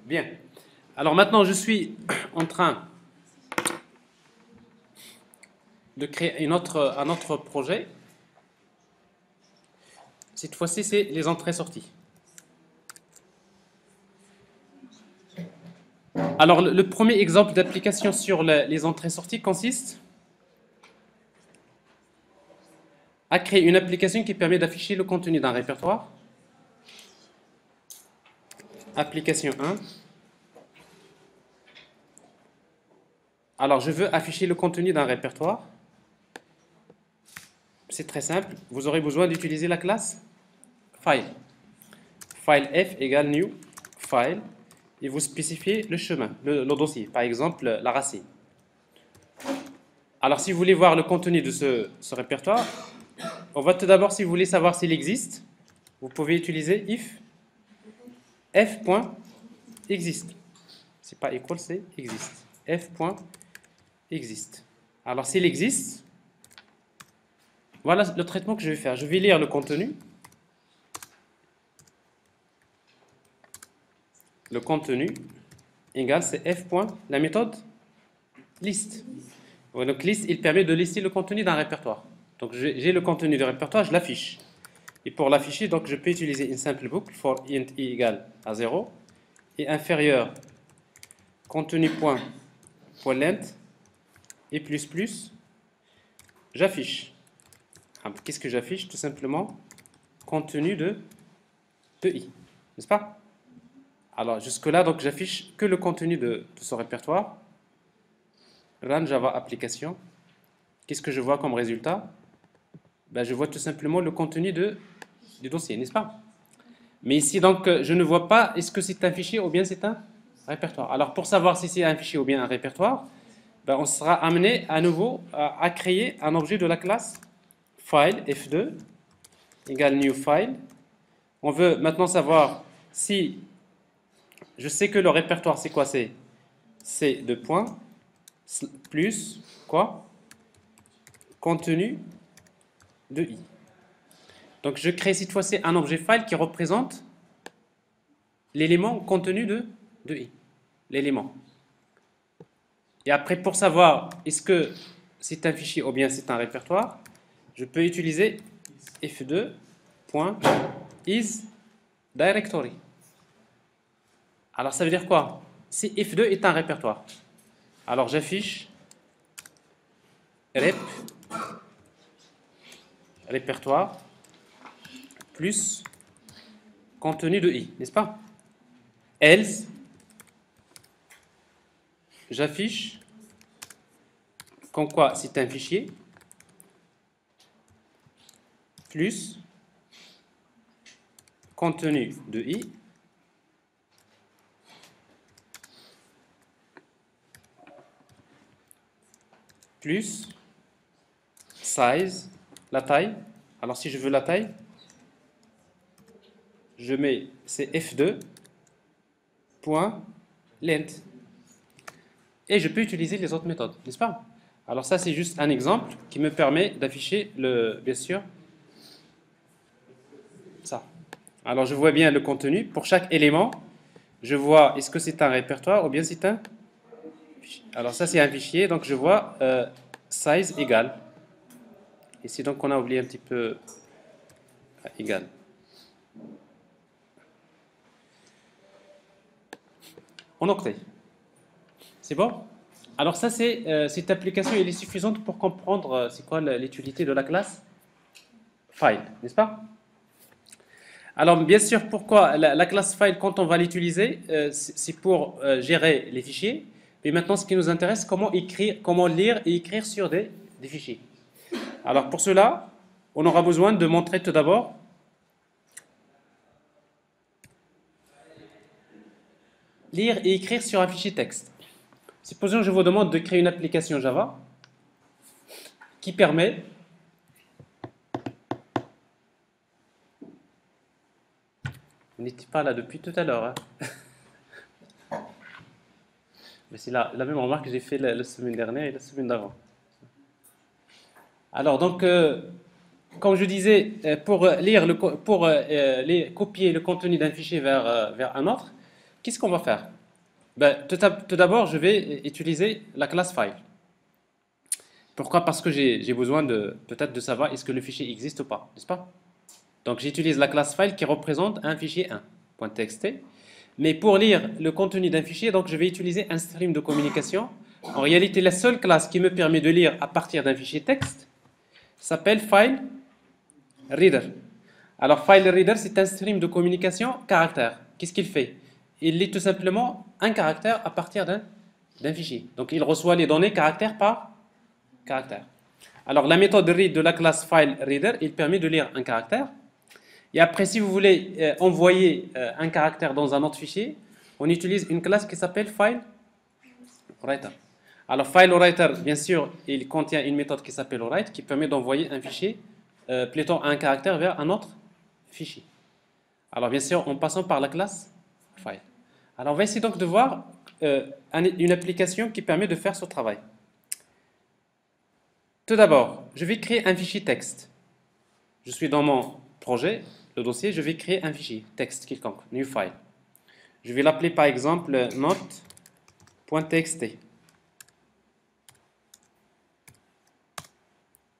Bien. Alors maintenant, je suis en train de créer un autre projet. Cette fois-ci, c'est les entrées-sorties. Alors, le premier exemple d'application sur les entrées-sorties consiste à créer une application qui permet d'afficher le contenu d'un répertoire. Application 1. Alors, je veux afficher le contenu d'un répertoire. C'est très simple. Vous aurez besoin d'utiliser la classe File. File F égale New File. Et vous spécifiez le chemin, le dossier. Par exemple, la racine. Alors, si vous voulez voir le contenu de ce répertoire, on va tout d'abord, si vous voulez savoir s'il existe, vous pouvez utiliser if f.exist. C'est pas equal, c'est exist. f.exist. Alors, s'il existe, voilà le traitement que je vais faire. Je vais lire le contenu. Le contenu égale, c'est f. La méthode list. Donc, list, il permet de lister le contenu d'un répertoire. Donc, j'ai le contenu du répertoire, je l'affiche. Et pour l'afficher, donc, je peux utiliser une simple boucle for int i égale à 0 et inférieur contenu.length et plus, j'affiche. Qu'est-ce que j'affiche? Tout simplement contenu de i, n'est-ce pas? Alors, jusque-là, donc, j'affiche que le contenu de ce répertoire. Run Java Application. Qu'est-ce que je vois comme résultat? Ben, je vois tout simplement le contenu du dossier, n'est-ce pas? Mais ici, donc, je ne vois pas est-ce que c'est un fichier ou bien c'est un répertoire. Alors, pour savoir si c'est un fichier ou bien un répertoire, ben, on sera amené à nouveau à créer un objet de la classe File, F2, égale New File. On veut maintenant savoir si... Je sais que le répertoire, c'est quoi? C'est deux points, plus, quoi? Contenu de i. Donc, je crée cette fois-ci un objet file qui représente l'élément contenu de i. L'élément. Et après, pour savoir est-ce que c'est un fichier ou bien c'est un répertoire, je peux utiliser f2.isDirectory. Alors, ça veut dire quoi? Si f2 est un répertoire, alors j'affiche répertoire plus contenu de i, n'est-ce pas? Else, j'affiche comme quoi c'est un fichier plus contenu de i plus size, la taille. Alors si je veux la taille, je mets c'est f2.length. Et je peux utiliser les autres méthodes, n'est-ce pas? Alors ça c'est juste un exemple qui me permet d'afficher bien sûr ça. Alors je vois bien le contenu. Pour chaque élément, je vois est-ce que c'est un répertoire ou bien c'est un fichier. Alors ça c'est un fichier, donc je vois size égal. Ici donc on a oublié un petit peu égal. En octet. C'est bon? Alors ça c'est cette application elle est suffisante pour comprendre c'est quoi l'utilité de la classe file, n'est-ce pas? Alors, bien sûr, pourquoi la classe file, quand on va l'utiliser, c'est pour gérer les fichiers. Mais maintenant, ce qui nous intéresse, comment écrire, comment lire et écrire sur des fichiers. Alors, pour cela, on aura besoin de montrer tout d'abord lire et écrire sur un fichier texte. Supposons que je vous demande de créer une application Java qui permet Vous n'étiez pas là depuis tout à l'heure. Hein. Mais c'est la même remarque que j'ai fait la semaine dernière et la semaine d'avant. Alors, donc, comme je disais, pour copier le contenu d'un fichier vers un autre, qu'est-ce qu'on va faire? Ben, tout d'abord, je vais utiliser la classe file. Pourquoi? Parce que j'ai besoin de peut-être de savoir est-ce que le fichier existe ou pas, n'est-ce pas? Donc j'utilise la classe file qui représente un fichier 1.txt. Mais pour lire le contenu d'un fichier, donc je vais utiliser un stream de communication. En réalité, la seule classe qui me permet de lire à partir d'un fichier texte s'appelle file reader. Alors file reader, c'est un stream de communication caractère. Qu'est-ce qu'il fait? Il lit tout simplement un caractère à partir d'un fichier. Donc il reçoit les données caractère par caractère. Alors la méthode read de la classe file reader, il permet de lire un caractère. Et après, si vous voulez envoyer un caractère dans un autre fichier, on utilise une classe qui s'appelle filewriter. Alors filewriter, bien sûr, il contient une méthode qui s'appelle write qui permet d'envoyer un fichier, plutôt un caractère vers un autre fichier. Alors bien sûr, en passant par la classe file. Alors on va essayer donc de voir une application qui permet de faire ce travail. Tout d'abord, je vais créer un fichier texte. Je suis dans mon projet, le dossier, je vais créer un fichier texte quelconque, new file. Je vais l'appeler par exemple note.txt.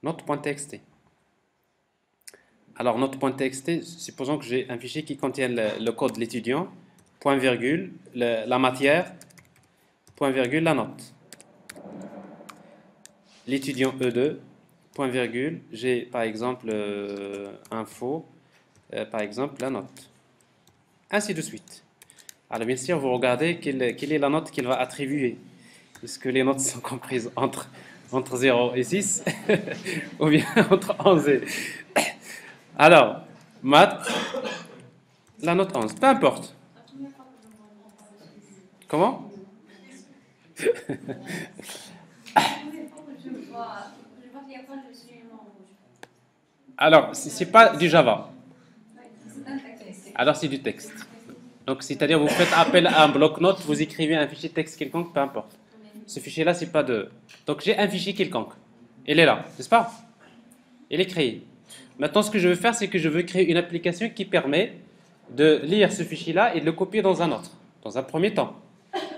Note.txt. Alors note.txt, supposons que j'ai un fichier qui contient le code de l'étudiant, point virgule, la matière, point virgule, la note. L'étudiant E2, point virgule, j'ai par exemple info, par exemple la note. Ainsi de suite. Alors bien sûr, vous regardez quelle est la note qu'il va attribuer. Est-ce que les notes sont comprises entre 0 et 6 ou bien entre 11 et... Alors, maths, la note 11, peu importe. Comment? Alors, c'est pas du Java. Alors, c'est du texte. Donc, c'est-à-dire, vous faites appel à un bloc-notes, vous écrivez un fichier texte quelconque, peu importe. Ce fichier-là, c'est pas de... Donc, j'ai un fichier quelconque. Il est là, n'est-ce pas? Il est créé. Maintenant, ce que je veux faire, c'est que je veux créer une application qui permet de lire ce fichier-là et de le copier dans un autre, dans un premier temps.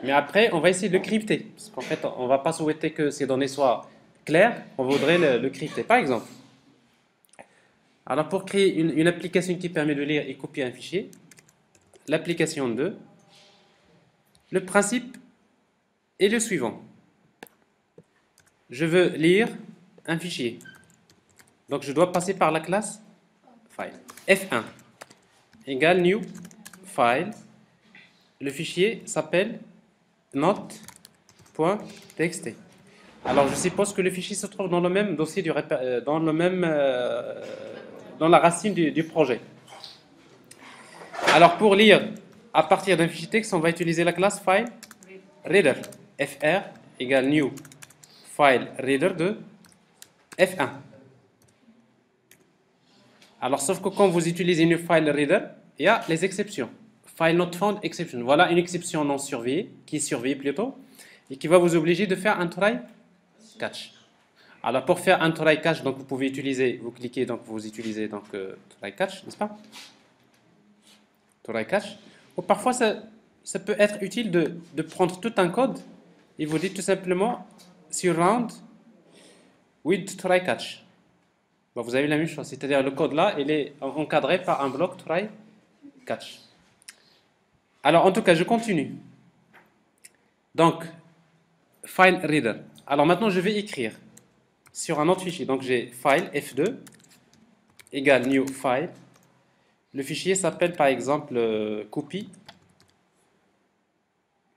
Mais après, on va essayer de le crypter. Parce qu'en fait, on ne va pas souhaiter que ces données soient claires, on voudrait le crypter. Par exemple, alors pour créer une application qui permet de lire et copier un fichier, l'application 2, le principe est le suivant. Je veux lire un fichier. Donc je dois passer par la classe file. F1 égale new file. Le fichier s'appelle note.txt. Alors je suppose que le fichier se trouve dans le même dossier dans la racine du projet. Alors pour lire à partir d'un fichier texte, on va utiliser la classe file reader. fr égale new file reader de f1. Alors, sauf que quand vous utilisez une file reader, il y a les exceptions. File not found exception. Voilà une exception non surveillée, qui est surveillée plutôt, et qui va vous obliger de faire un try catch. Alors, pour faire un try catch, donc vous pouvez utiliser, vous cliquez, donc vous utilisez donc try catch, n'est-ce pas? Try catch. Ou parfois, ça peut être utile de prendre tout un code et vous dites tout simplement surround with try catch. Bon, vous avez la même chose, c'est-à-dire le code là, il est encadré par un bloc try catch. Alors en tout cas, je continue. Donc, file reader. Alors maintenant, je vais écrire sur un autre fichier. Donc j'ai file f2 égale new file. Le fichier s'appelle par exemple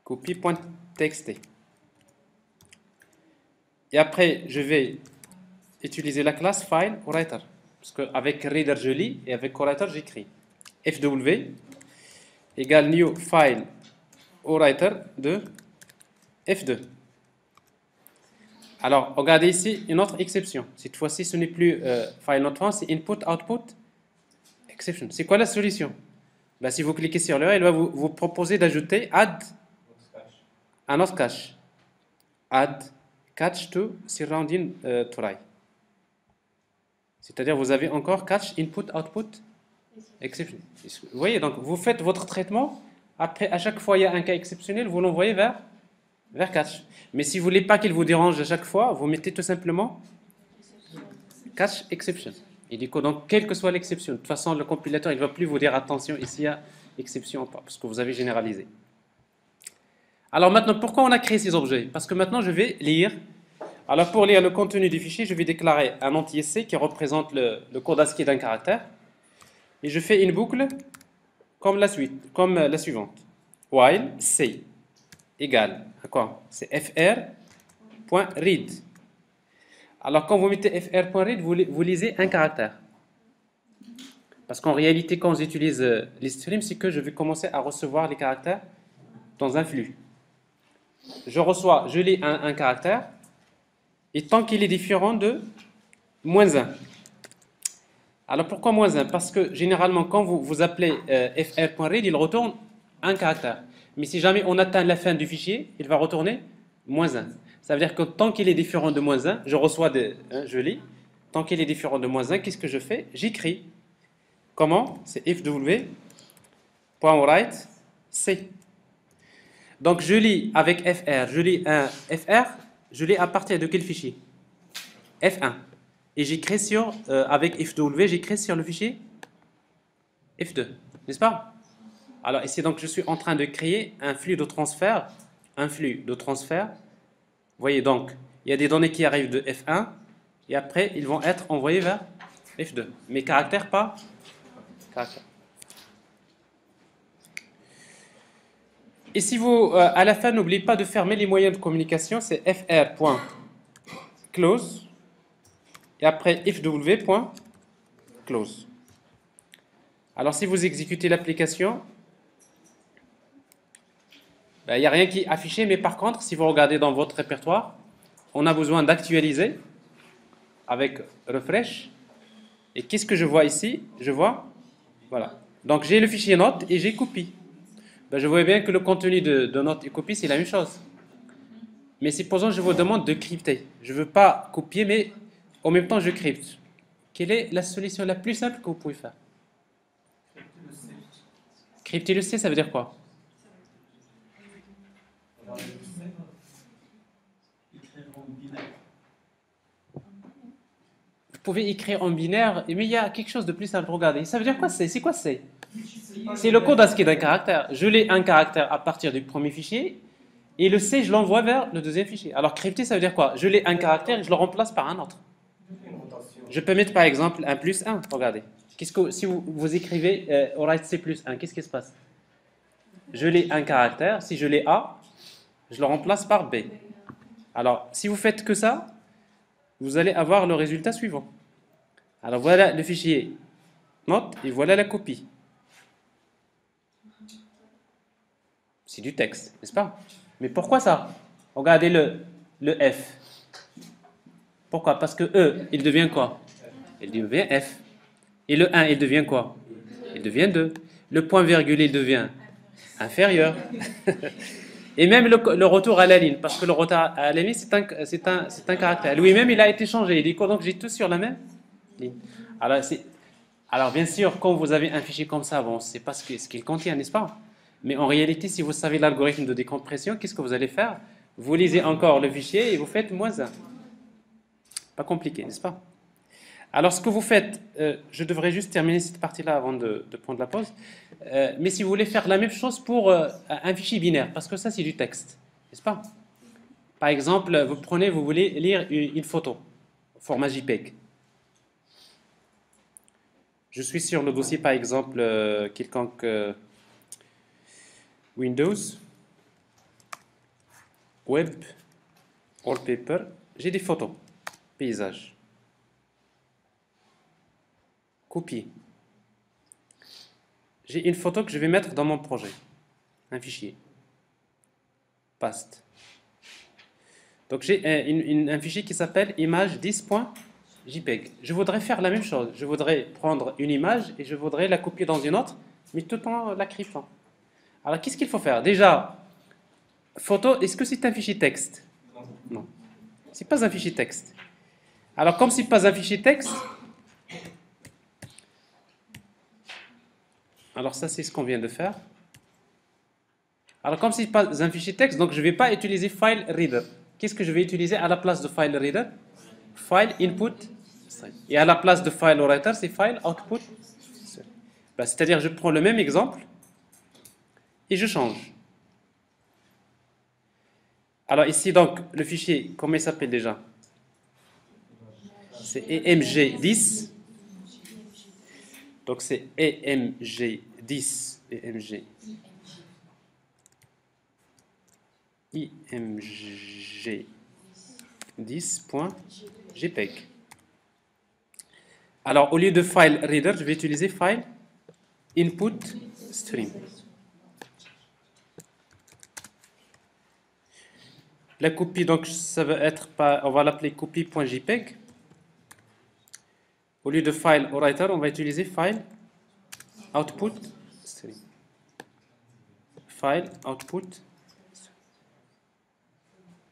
copy.txt. Et après, je vais utiliser la classe file writer. Parce qu'avec reader, je lis et avec writer, j'écris. fw égale new file writer de f2. Alors, regardez ici une autre exception. Cette fois-ci, ce n'est plus file not found, c'est input output exception. C'est quoi la solution? Ben, si vous cliquez sur le, elle va vous proposer d'ajouter add un autre cache. Add catch to surrounding try. C'est-à-dire vous avez encore catch input output exception. Vous voyez, donc vous faites votre traitement Après, à chaque fois, il y a un cas exceptionnel, vous l'envoyez vers catch. Mais si vous voulez pas qu'il vous dérange à chaque fois, vous mettez tout simplement catch exception. Et du coup, donc, quelle que soit l'exception, de toute façon, le compilateur, il ne va plus vous dire attention, ici, il y a exception ou pas, parce que vous avez généralisé. Alors maintenant, pourquoi on a créé ces objets? Parce que maintenant, je vais lire. Alors pour lire le contenu du fichier, je vais déclarer un entier C qui représente le code ASCII d'un caractère. Et je fais une boucle comme la suivante. While C égale à quoi? C'est fr.read. Alors quand vous mettez fr.read, vous lisez un caractère. Parce qu'en réalité, quand j'utilise l'stream, c'est que je vais commencer à recevoir les caractères dans un flux. Je lis un caractère, et tant qu'il est différent de -1. Alors pourquoi -1? Parce que généralement, quand vous appelez fr.read, il retourne un caractère. Mais si jamais on atteint la fin du fichier, il va retourner -1. Ça veut dire que tant qu'il est différent de -1, je reçois je lis. Tant qu'il est différent de -1, qu'est-ce que je fais? J'écris. Comment? C'est fw.write C. Donc je lis avec fr, je lis un fr, je lis à partir de quel fichier? F1. Et j'écris avec fw, j'écris sur le fichier F2, n'est-ce pas? Alors ici, donc, je suis en train de créer un flux de transfert. Vous voyez donc, il y a des données qui arrivent de F1 et après, ils vont être envoyés vers F2. Mais caractère, pas caractère. Et si vous, à la fin, n'oubliez pas de fermer les moyens de communication, c'est fr.close et après fw.close. Alors si vous exécutez l'application, il n'y a rien qui est affiché, mais par contre, si vous regardez dans votre répertoire, on a besoin d'actualiser avec refresh. Et qu'est-ce que je vois ici? Je vois, voilà. Donc j'ai le fichier note et j'ai copie. Je vois bien que le contenu de note et copie, c'est la même chose. Mais supposons que je vous demande de crypter. Je ne veux pas copier, mais en même temps, je crypte. Quelle est la solution la plus simple que vous pouvez faire? Crypter le C, ça veut dire quoi? Vous pouvez écrire en binaire, mais il y a quelque chose de plus simple. Regardez, ça veut dire quoi C? C'est quoi C? C'est le code ASCII d'un caractère. Je lis un caractère à partir du premier fichier, et le C, je l'envoie vers le deuxième fichier. Alors crypter, ça veut dire quoi? Je lis un caractère et je le remplace par un autre. Je peux mettre par exemple un plus 1. Regardez. Si vous écrivez write C plus 1, qu'est-ce qui se passe? Je lis un caractère. Si je lis A, je le remplace par B. Alors, si vous faites que ça, vous allez avoir le résultat suivant. Alors voilà le fichier note et voilà la copie. C'est du texte, n'est-ce pas? Mais pourquoi ça? Regardez le F. Pourquoi? Parce que E, il devient quoi? Il devient F. Et le 1, il devient quoi? Il devient 2. Le point virgule, il devient inférieur. Et même le retour à la ligne, parce que le retour à la ligne, c'est un caractère. Lui-même, il a été changé. Il dit quoi? Donc j'ai tout sur la même ligne. Alors bien sûr, quand vous avez un fichier comme ça, bon, c'est pas ce qu'il contient, n'est-ce pas? Mais en réalité, si vous savez l'algorithme de décompression, qu'est-ce que vous allez faire? Vous lisez encore le fichier et vous faites -1. Pas compliqué, n'est-ce pas? Alors ce que vous faites, je devrais juste terminer cette partie-là avant de prendre la pause. Mais si vous voulez faire la même chose pour un fichier binaire, parce que ça c'est du texte, n'est-ce pas? Par exemple, vous voulez lire une photo, format JPEG. Je suis sur le dossier par exemple quelconque Windows, Web, Wallpaper, j'ai des photos, paysages. Copier. J'ai une photo que je vais mettre dans mon projet. Un fichier. Paste. Donc j'ai un fichier qui s'appelle image10.jpg. Je voudrais faire la même chose. Je voudrais prendre une image et je voudrais la copier dans une autre, mais tout en la cryptant. Alors qu'est-ce qu'il faut faire? Déjà, photo, est-ce que c'est un fichier texte? Non. C'est pas un fichier texte. Alors comme c'est pas un fichier texte, alors ça c'est ce qu'on vient de faire. Alors, comme c'est pas un fichier texte, donc je ne vais pas utiliser file reader. Qu'est-ce que je vais utiliser à la place de file reader? File input. Et à la place de file writer, c'est file output. Ben, c'est-à-dire, je prends le même exemple et je change. Alors ici, donc, le fichier, comment il s'appelle déjà? C'est EMG10. Donc c'est EMG10, EMG, IMG10.jpg. Alors au lieu de file reader, je vais utiliser file input stream. La copie, donc ça va être, on va l'appeler copie.jpg. Au lieu de file writer, on va utiliser file output stream. File output.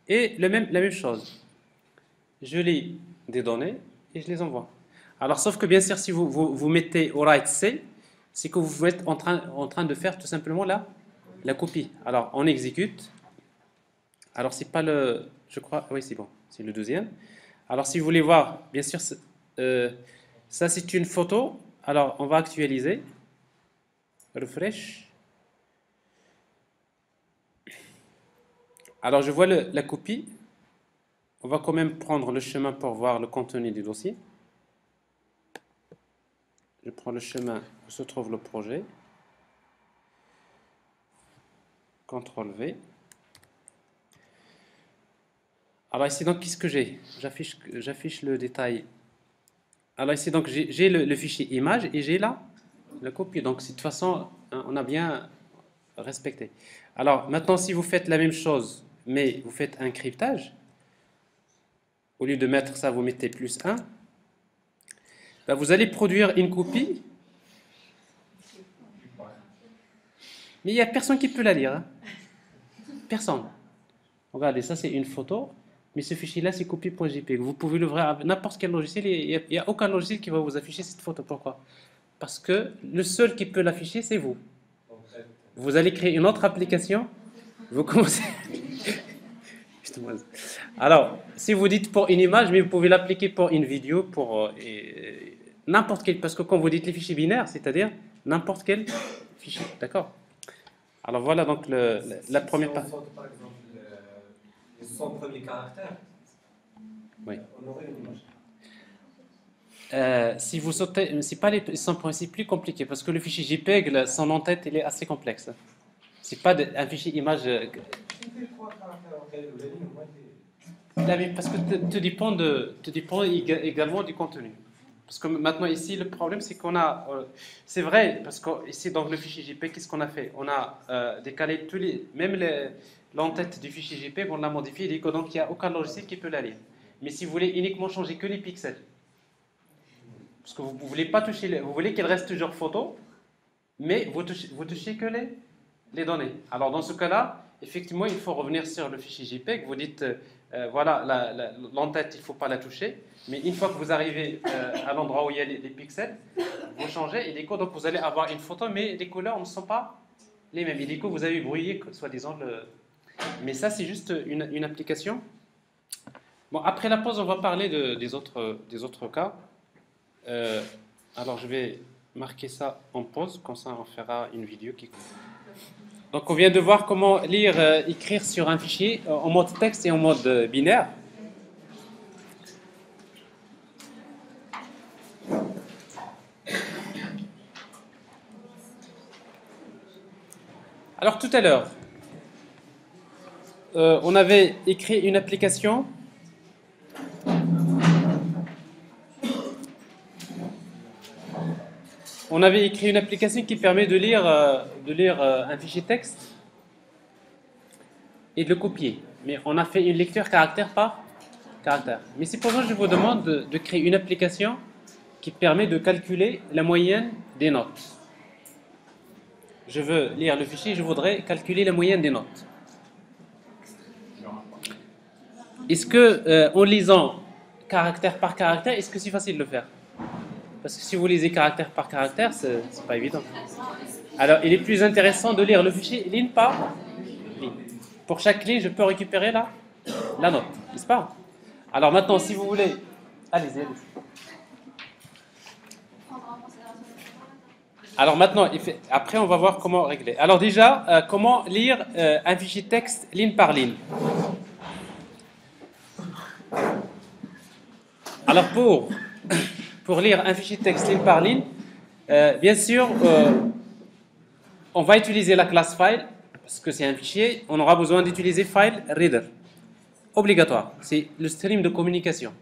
Et la même chose. Je lis des données et je les envoie. Alors, sauf que bien sûr, si vous mettez au write C, c'est que vous êtes en train de faire tout simplement la copie. Alors, on exécute. Alors, c'est pas le... Je crois... Oui, c'est bon. C'est le deuxième. Alors, si vous voulez voir, bien sûr, ça, c'est une photo. Alors, on va actualiser. Refresh. Alors, je vois la copie. On va quand même prendre le chemin pour voir le contenu du dossier. Je prends le chemin où se trouve le projet. CTRL V. Alors ici, donc, qu'est-ce que j'ai? J'affiche le détail. Alors ici, donc, j'ai le fichier image et j'ai là la copie. Donc, de toute façon, on a bien respecté. Alors, maintenant, si vous faites la même chose, mais vous faites un cryptage, au lieu de mettre ça, vous mettez +1, ben, vous allez produire une copie, mais il n'y a personne qui peut la lire. Hein. Personne. Regardez, ça c'est une photo, mais ce fichier-là c'est copie.jpg. Vous pouvez l'ouvrir avec n'importe quel logiciel, il n'y a aucun logiciel qui va vous afficher cette photo. Pourquoi? Parce que le seul qui peut l'afficher, c'est vous. Vous allez créer une autre application, vous commencez... Alors, si vous dites pour une image, mais vous pouvez l'appliquer pour une vidéo, pour n'importe quel, parce que quand vous dites les fichiers binaires, c'est-à-dire n'importe quel fichier, d'accord? Alors voilà donc la première partie. Par exemple, les 100 premiers caractères, oui. On aurait une image. Si vous sautez, c'est pas c'est plus compliqué, parce que le fichier JPEG, son en-tête, il est assez complexe. C'est pas un fichier image. Parce que tout dépend également du contenu. Parce que maintenant ici, le problème c'est qu'on a, c'est vrai, parce que ici dans le fichier JPEG, qu'est-ce qu'on a fait? On a décalé même l'entête du fichier JPEG, on l'a modifié, donc il n'y a aucun logiciel qui peut la lire. Mais si vous voulez uniquement changer que les pixels, parce que vous ne voulez pas toucher, vous voulez qu'elle reste toujours photo, mais vous touchez que les données. Alors dans ce cas-là, effectivement, il faut revenir sur le fichier JPEG. Vous dites, voilà, l'entête, il ne faut pas la toucher. Mais une fois que vous arrivez à l'endroit où il y a les pixels, vous changez et du coup, donc vous allez avoir une photo, mais les couleurs ne sont pas les mêmes. Et du coup, vous avez brouillé, soi-disant, Mais ça, c'est juste une application. Bon, après la pause, on va parler des autres cas. Alors, je vais marquer ça en pause, comme ça, on fera une vidéo qui... Donc, on vient de voir comment lire, écrire sur un fichier en mode texte et en mode binaire. Alors, tout à l'heure, on avait écrit une application. On avait écrit une application qui permet de lire un fichier texte et de le copier. Mais on a fait une lecture caractère par caractère. Mais c'est pour ça que je vous demande de créer une application qui permet de calculer la moyenne des notes. Je veux lire le fichier, je voudrais calculer la moyenne des notes. Est-ce que, en lisant caractère par caractère, est-ce que c'est facile de le faire? Parce que si vous lisez caractère par caractère, c'est pas évident. Alors, il est plus intéressant de lire le fichier ligne par ligne. Pour chaque ligne, je peux récupérer la note, n'est-ce pas? Alors maintenant, si vous voulez... Allez-y, allez-y. Alors maintenant, après on va voir comment régler. Alors déjà, comment lire un fichier texte ligne par ligne. Alors pour lire un fichier texte ligne par ligne, bien sûr, on va utiliser la classe file, parce que c'est un fichier, on aura besoin d'utiliser file reader. Obligatoire, c'est le stream de communication.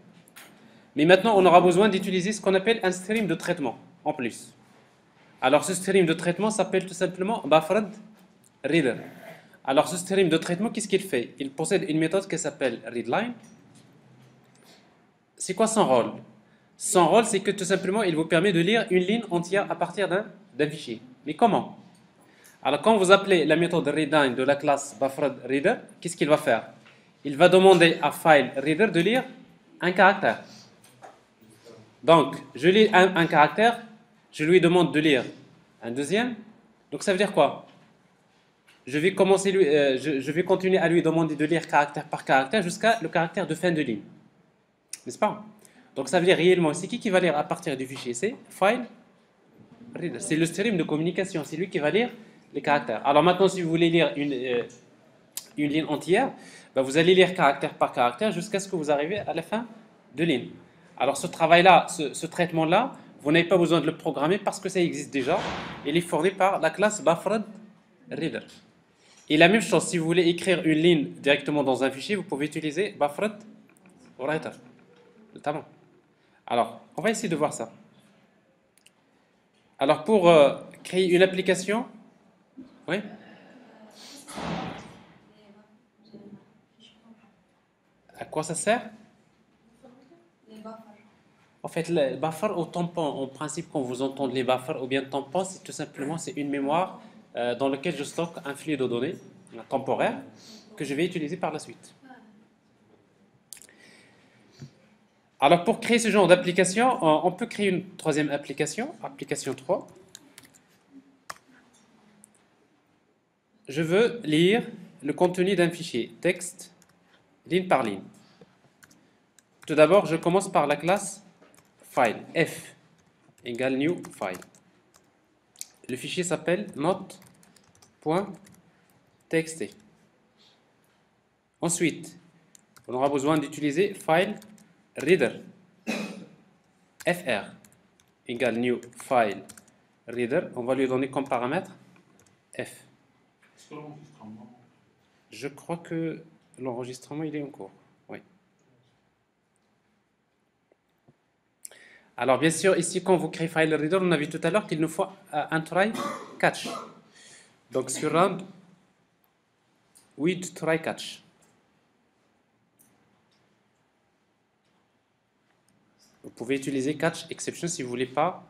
Mais maintenant, on aura besoin d'utiliser ce qu'on appelle un stream de traitement, en plus. Alors ce stream de traitement s'appelle tout simplement buffered reader. Alors ce stream de traitement, qu'est-ce qu'il fait? Il possède une méthode qui s'appelle readline. C'est quoi son rôle? Son rôle, c'est que tout simplement, il vous permet de lire une ligne entière à partir d'un fichier. Mais comment? Alors quand vous appelez la méthode readline de la classe buffered reader, qu'est-ce qu'il va faire? Il va demander à file reader de lire un caractère. Donc, je lis un caractère, je lui demande de lire un deuxième. Donc ça veut dire quoi? Je vais continuer à lui demander de lire caractère par caractère jusqu'à le caractère de fin de ligne. N'est-ce pas? Donc ça veut dire réellement, c'est qui va lire à partir du fichier? C'est file reader. C'est le stream de communication, c'est lui qui va lire les caractères. Alors maintenant, si vous voulez lire une ligne entière, ben vous allez lire caractère par caractère jusqu'à ce que vous arrivez à la fin de ligne. Alors ce travail-là, ce traitement-là, vous n'avez pas besoin de le programmer parce que ça existe déjà. Il est fourni par la classe buffered reader. Et la même chose, si vous voulez écrire une ligne directement dans un fichier, vous pouvez utiliser buffered writer, notamment. Alors, on va essayer de voir ça. Alors pour créer une application, oui. À quoi ça sert? En fait, le buffer au tampon, en principe, quand vous entendez les buffers ou bien tampons, c'est tout simplement une mémoire dans laquelle je stocke un flux de données temporaire que je vais utiliser par la suite. Alors, pour créer ce genre d'application, on peut créer une troisième application, application 3. Je veux lire le contenu d'un fichier, texte, ligne par ligne. Tout d'abord, je commence par la classe file, f égale new file. Le fichier s'appelle note.txt. Ensuite, on aura besoin d'utiliser file reader, fr égale new file reader. On va lui donner comme paramètre f. Je crois que l'enregistrement il est en cours. Oui. Alors bien sûr, ici quand vous créez file reader, on a vu tout à l'heure qu'il nous faut un try catch. Donc sur round with try catch. Vous pouvez utiliser catch exception si vous ne voulez pas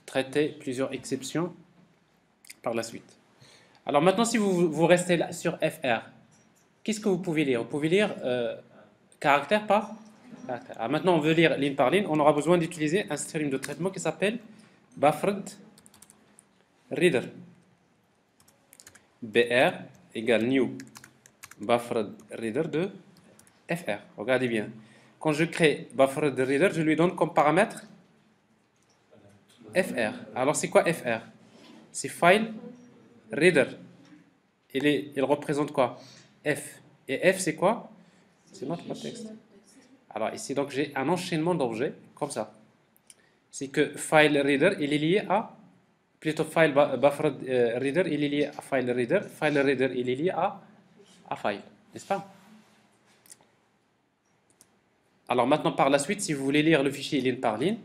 traiter plusieurs exceptions par la suite. Alors maintenant, si vous restez là sur fr, qu'est-ce que vous pouvez lire? Vous pouvez lire caractère par caractère. Alors maintenant, on veut lire ligne par ligne. On aura besoin d'utiliser un stream de traitement qui s'appelle buffered reader. br égale new buffered reader de fr. Regardez bien. Quand je crée buffered reader, je lui donne comme paramètre fr. Alors c'est quoi fr? C'est file reader. Il représente quoi? F. Et F c'est quoi? C'est notre texte. Alors ici donc j'ai un enchaînement d'objets comme ça. C'est que file reader il est lié à plutôt file buffered reader il est lié à file reader. File reader il est lié à file, n'est-ce pas? Alors maintenant par la suite, si vous voulez lire le fichier ligne par ligne,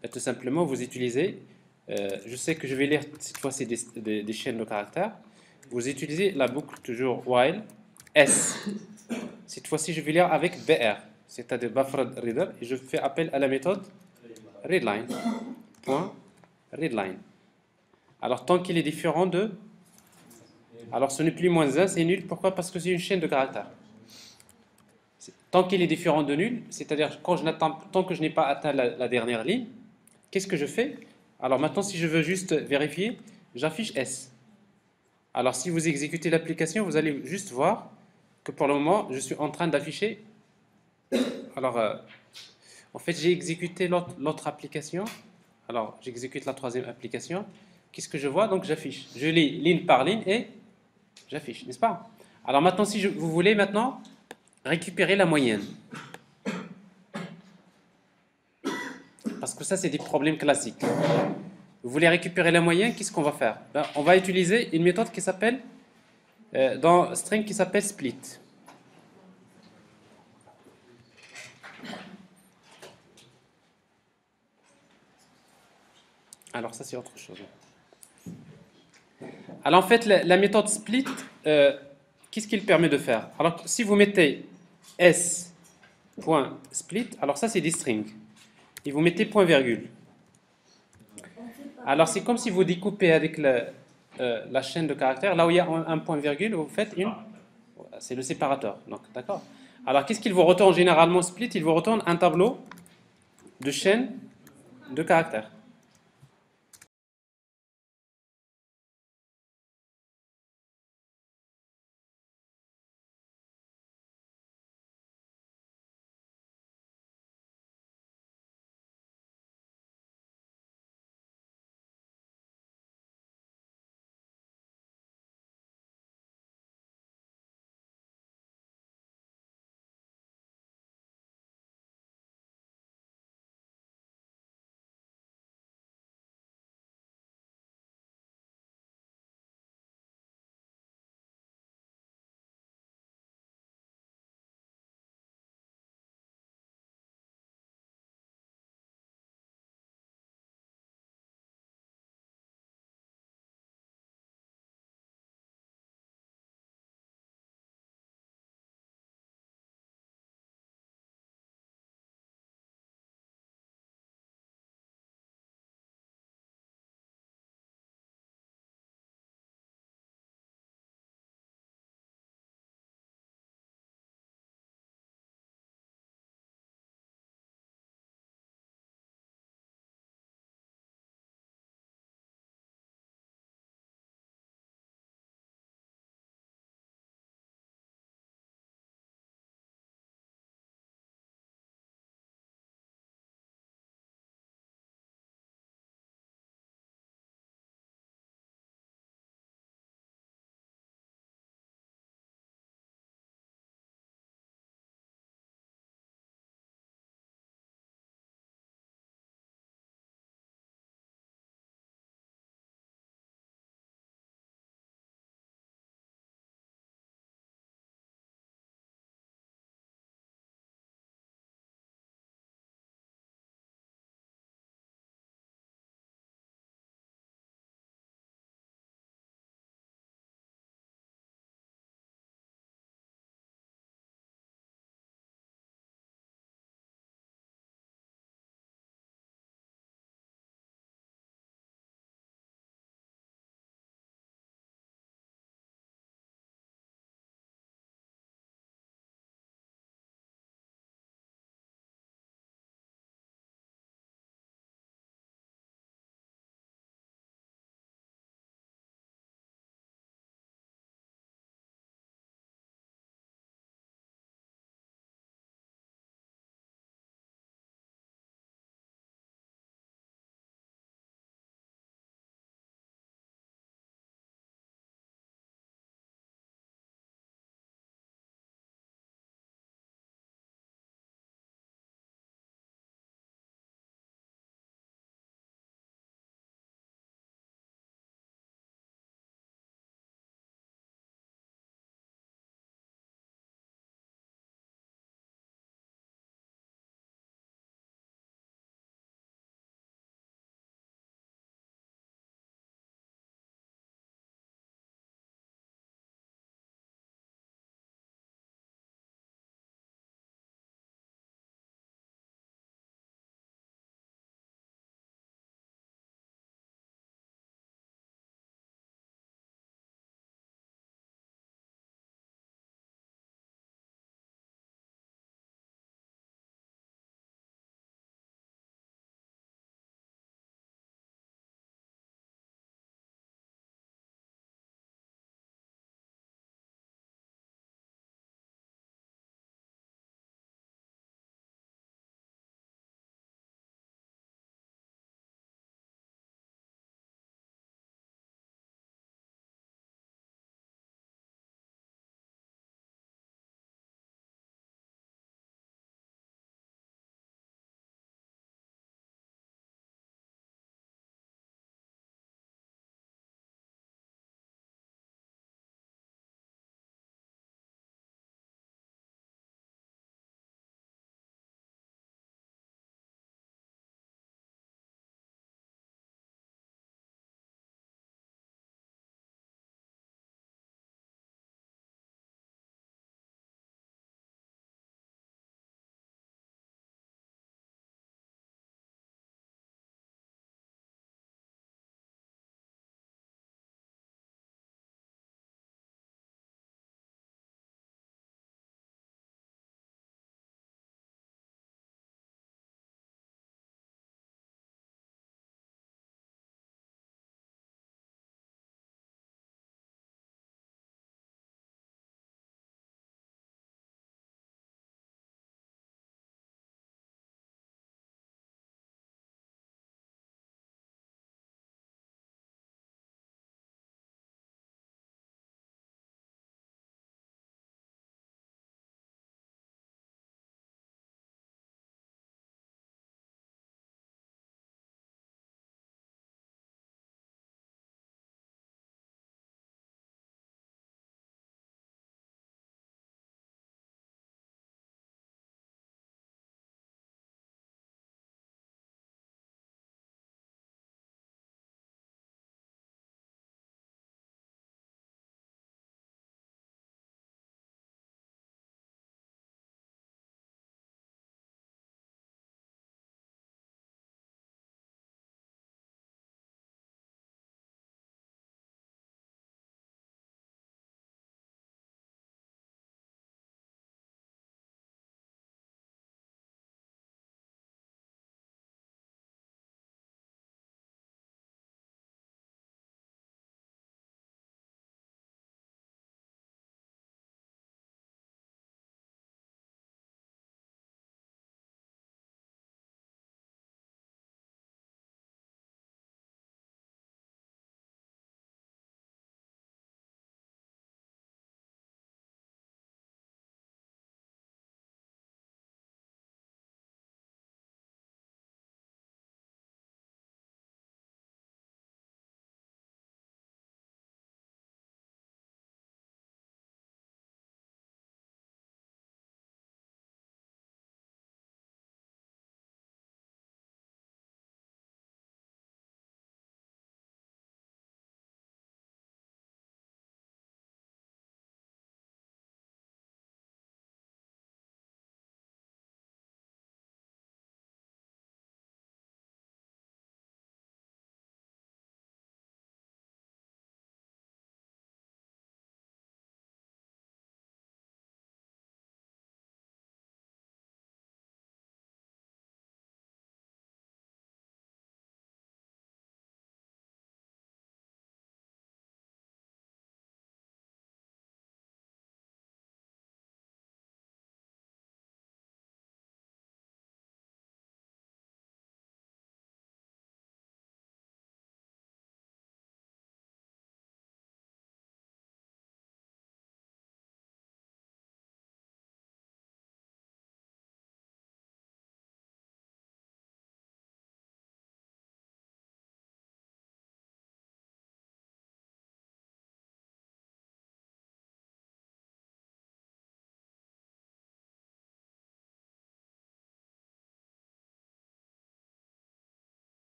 ben, tout simplement vous utilisez, je sais que je vais lire cette fois-ci des chaînes de caractères, vous utilisez la boucle toujours while s. Cette fois-ci je vais lire avec br, c'est-à-dire buffered reader, et je fais appel à la méthode readline. Readline. Alors tant qu'il est différent de... Alors ce n'est plus moins 1, c'est nul, pourquoi? Parce que c'est une chaîne de caractères. Tant qu'il est différent de nul, c'est-à-dire tant que je n'ai pas atteint la dernière ligne, qu'est-ce que je fais? Alors maintenant, si je veux juste vérifier, j'affiche S. Alors, si vous exécutez l'application, vous allez juste voir que pour le moment, je suis en train d'afficher. Alors, en fait, j'ai exécuté l'autre application. Alors, j'exécute la troisième application. Qu'est-ce que je vois? Donc, j'affiche. Je lis ligne par ligne et j'affiche, n'est-ce pas? Alors maintenant, si vous voulez maintenant récupérer la moyenne. Parce que ça, c'est des problèmes classiques. Vous voulez récupérer la moyenne, qu'est-ce qu'on va faire? Ben, on va utiliser une méthode qui s'appelle, dans string, qui s'appelle split. Alors ça, c'est autre chose. Alors en fait, la méthode split, qu'est-ce qu'il permet de faire? Alors si vous mettez s.split, alors ça c'est des strings. Et vous mettez point virgule. Alors c'est comme si vous découpez avec la chaîne de caractères, là où il y a un point virgule, vous faites une... C'est le séparateur, donc d'accord. Alors qu'est-ce qu'il vous retourne généralement split? Il vous retourne un tableau de chaîne de caractères.